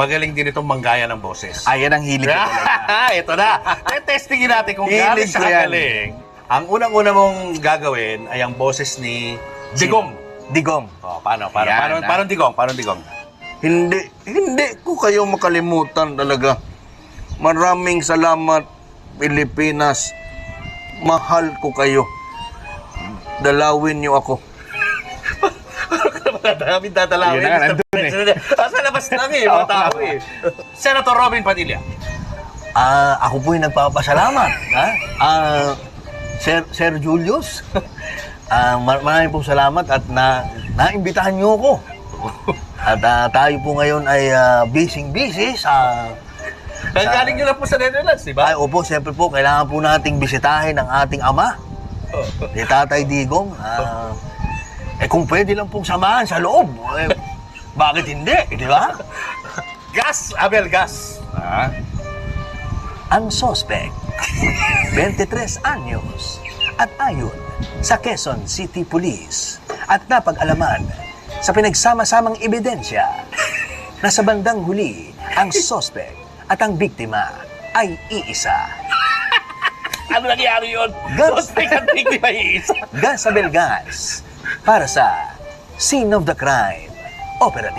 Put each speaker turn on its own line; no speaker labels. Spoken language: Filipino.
magaling din itong manggaya ng boses.
Ayan ang hilig ko talaga.
Ito na. Testingin natin kung galing
Hilig ko
siya
yan.
galing. Ang unang-una mong gagawin ay ang boses ni Digong.
Digong.
Oh, paano?
Yan,
Paano Digong? Paano Digong?
Hindi ko kayo makalimutan talaga. Maraming salamat, Pilipinas. Mahal ko kayo. Dalawin niyo ako.
Daming tatalawin.
Yun na nga, nandun
Sa labas lang eh, mga tao eh. Senator Robin Padilla.
Ako po yung nagpapasalamat. Sir Julius, maraming pong salamat at naimbitahan niyo ako. At tayo po ngayon ay busy sa...
Galing nyo lang po sa Netherlands, di ba?
Ay, opo, siyempre po, kailangan po nating bisitahin ang ating ama, si Tatay Digong. Kung pwede lang pong samahan sa loob, bakit hindi, di ba?
Gas, Abel, gas.
Ang suspect, 23 anyos, at ayon sa Quezon City Police at napag-alaman sa pinagsama-samang ebidensya na sa bandang huli, ang suspect at ang biktima ay iisa.
Ano nangyari yun?
Gas.
Suspect at biktima isa.
Gas Abel Gas para sa Scene of the Crime Operative.